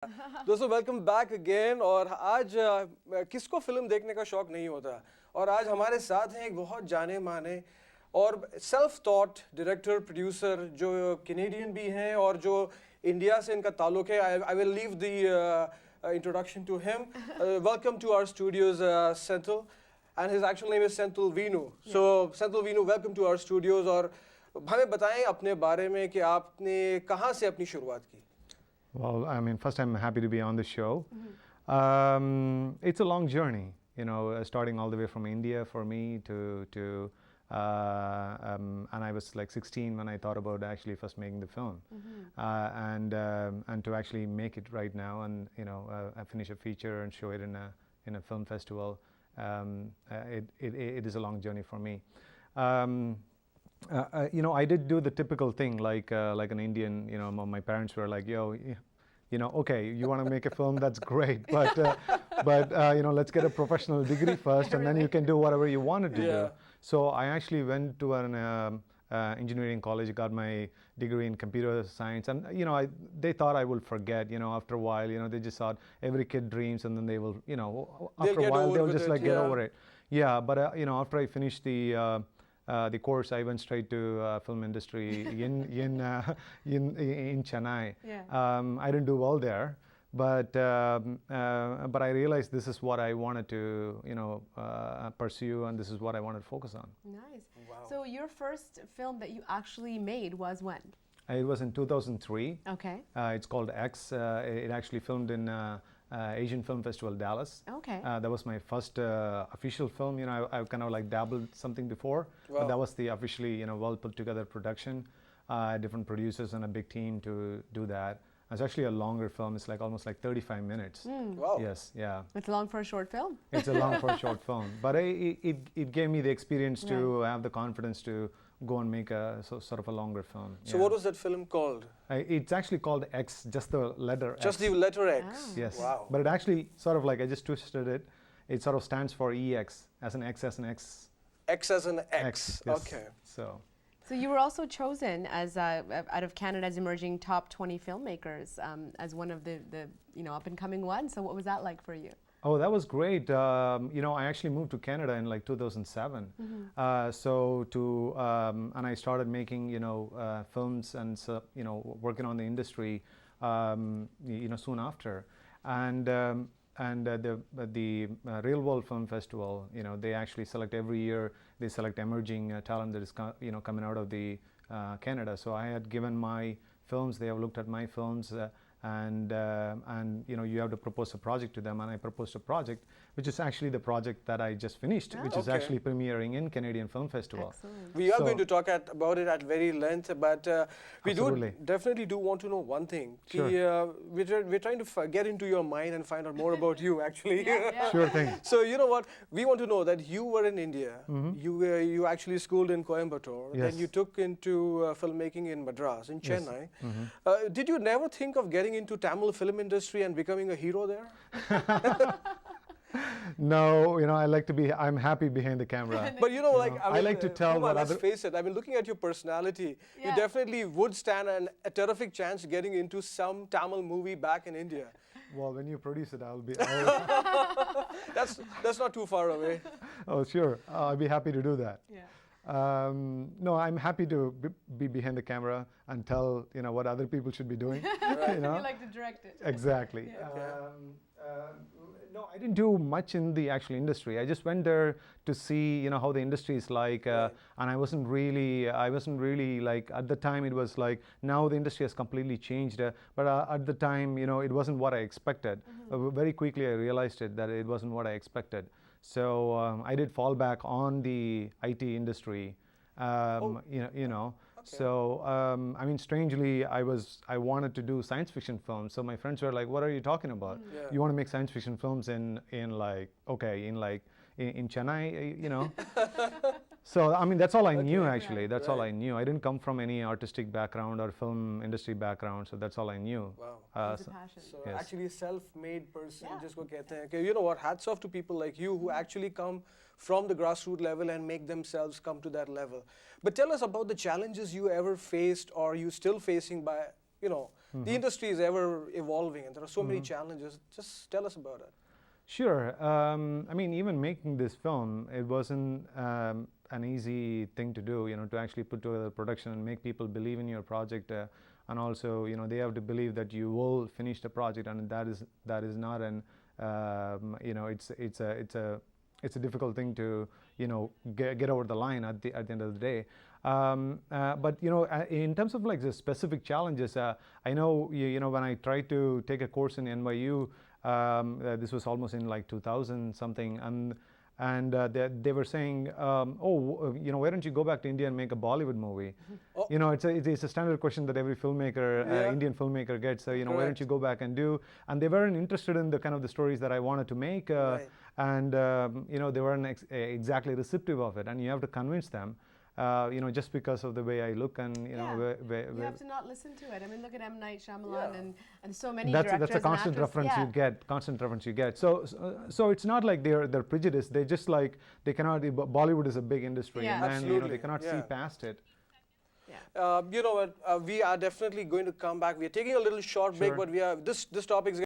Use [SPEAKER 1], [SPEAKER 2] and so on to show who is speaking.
[SPEAKER 1] दोस्तों welcome back again. और आज किसको फिल्म देखने का शौक नहीं होता, और आज हमारे साथ हैं एक बहुत जाने माने और सेल्फ टॉट डायरेक्टर प्रोड्यूसर जो कैनेडियन भी हैं और जो इंडिया से इनका ताल्लुक है। I will leave the introduction to him. Welcome to our studios, Senthil, and his actual name is Senthil Vinu. Yeah. So Senthil Vinu, welcome to our studios. और हमें बताएं अपने बारे में कि आपने कहाँ से अपनी शुरुआत की।
[SPEAKER 2] Well, I mean, first I'm happy to be on the show. It's a long journey, you know, starting all the way from India for me and I was like 16 when I thought about actually first making the film, and to actually make it right now, and you know, finish a feature and show it in a film festival. It is a long journey for me. You know, I did do the typical thing like an Indian. You know, my parents were like, "Yo, you know, okay, you want to make a film? That's great, but you know, let's get a professional degree first, and then you can do whatever you wanted to do." So I actually went to an engineering college, got my degree in computer science, and you know, they thought I will forget. You know, after a while, you know, they just thought every kid dreams, and then they will, you know, after a while they'll just like get over it. Yeah, but you know, after I finished the course, I went straight to film industry in Chennai. Yeah. I didn't do well there, but I realized this is what I wanted to, you know, pursue, and this is what I wanted to focus on.
[SPEAKER 3] Nice. Wow. So your first film that you actually made was when?
[SPEAKER 2] It was in 2003.
[SPEAKER 3] Okay.
[SPEAKER 2] It's called X. It actually filmed in Asian Film Festival, Dallas.
[SPEAKER 3] Okay.
[SPEAKER 2] That was my first official film. You know, I've kind of like dabbled something before, but that was the officially, you know, well put together production. Different producers and a big team to do that. It's actually a longer film. It's like almost like 35 minutes.
[SPEAKER 1] Wow.
[SPEAKER 2] Yes, yeah.
[SPEAKER 3] It's long for a short film.
[SPEAKER 2] It's a long for a short film, but it gave me the experience to have the confidence to go and make a sort of a longer film.
[SPEAKER 1] So what was that film called?
[SPEAKER 2] It's actually called X, just the letter X.
[SPEAKER 1] Just the letter X.
[SPEAKER 3] Oh.
[SPEAKER 2] Yes.
[SPEAKER 1] Wow.
[SPEAKER 2] But it actually sort of like, I just twisted it. It sort of stands for EX, as an X as an X.
[SPEAKER 1] X as an X.
[SPEAKER 2] Yes.
[SPEAKER 1] Okay.
[SPEAKER 3] So you were also chosen as out of Canada's emerging top 20 filmmakers as one of the you know, up and coming ones. So what was that like for you?
[SPEAKER 2] Oh, that was great. You know, I actually moved to Canada in like 2007. And I started making, you know, films and, you know, working on the industry, you know, soon after. And the Real World Film Festival, you know, they actually select every year, they select emerging talent that is, you know, coming out of the Canada. So I had given my films, they have looked at my films, and you know, you have to propose a project to them, and I proposed a project which is actually the project that I just finished, which is actually premiering in Canadian Film Festival.
[SPEAKER 3] Excellent.
[SPEAKER 1] We are going to talk about it at very length, but we definitely do want to know one thing.
[SPEAKER 2] Sure.
[SPEAKER 1] We're trying to get into your mind and find out more about you, actually.
[SPEAKER 2] Sure thing.
[SPEAKER 1] So you know what, we want to know that you were in India, you actually schooled in Coimbatore, then you took into filmmaking in Madras, in Chennai. Did you never think of getting into Tamil film industry and becoming a hero there?
[SPEAKER 2] No, you know, I'm happy behind the camera.
[SPEAKER 1] But you know, like,
[SPEAKER 2] I like to tell
[SPEAKER 1] Huma,
[SPEAKER 2] what
[SPEAKER 1] let's face it, I mean, looking at your personality, you definitely would stand a terrific chance getting into some Tamil movie back in India.
[SPEAKER 2] Well, when you produce it, I'll be...
[SPEAKER 1] That's not too far away.
[SPEAKER 2] Oh, sure. I'll be happy to do that.
[SPEAKER 3] Yeah.
[SPEAKER 2] No, I'm happy to be behind the camera and tell, you know, what other people should be doing. You know?
[SPEAKER 3] You like to direct it.
[SPEAKER 2] Exactly.
[SPEAKER 3] Yeah.
[SPEAKER 2] No, I didn't do much in the actual industry. I just went there to see, you know, how the industry is like, and I wasn't really like, at the time it was like, now the industry has completely changed, but at the time, you know, it wasn't what I expected. Very quickly I realized that it wasn't what I expected. So I did fall back on the IT industry, you know. Okay. So I mean, strangely, I wanted to do science fiction films. So my friends were like, "What are you talking about? You want to make science fiction films in Chennai, you know?" So I mean, that's all I knew actually. That's all I knew. I didn't come from any artistic background or film industry background, so that's all I knew.
[SPEAKER 1] Wow.
[SPEAKER 3] It's a passion.
[SPEAKER 1] So actually, a self-made person. Just go get there. Okay, you know what? Hats off to people like you who actually come from the grassroots level and make themselves come to that level. But tell us about the challenges you ever faced or you still facing you know, the industry is ever evolving and there are so many challenges. Just tell us about it.
[SPEAKER 2] Sure. I mean, even making this film, it wasn't an easy thing to do, you know, to actually put together a production and make people believe in your project, and also, you know, they have to believe that you will finish the project, and that is not an, you know, it's a difficult thing to, you know, get over the line at the end of the day. But you know, in terms of like the specific challenges, I know you know, when I tried to take a course in NYU, this was almost in like 2000 something, and they were saying, oh, you know, why don't you go back to India and make a Bollywood movie?
[SPEAKER 1] Oh.
[SPEAKER 2] You know, it's a standard question that every filmmaker, Indian filmmaker gets. You know, why don't you go back and do? And they weren't interested in the kind of the stories that I wanted to make, and you know, they weren't exactly receptive of it. And you have to convince them. You know, just because of the way I look, and you know,
[SPEAKER 3] you have to not listen to it. I mean, look at M. Night Shyamalan and so many
[SPEAKER 2] that's
[SPEAKER 3] directors.
[SPEAKER 2] That's a constant reference you get. Constant reference you get. So it's not like they're prejudiced. They just like they cannot. Bollywood is a big industry, and you know, they cannot see past it.
[SPEAKER 1] You know what? We are definitely going to come back. We are taking a little short break, but we are this topic is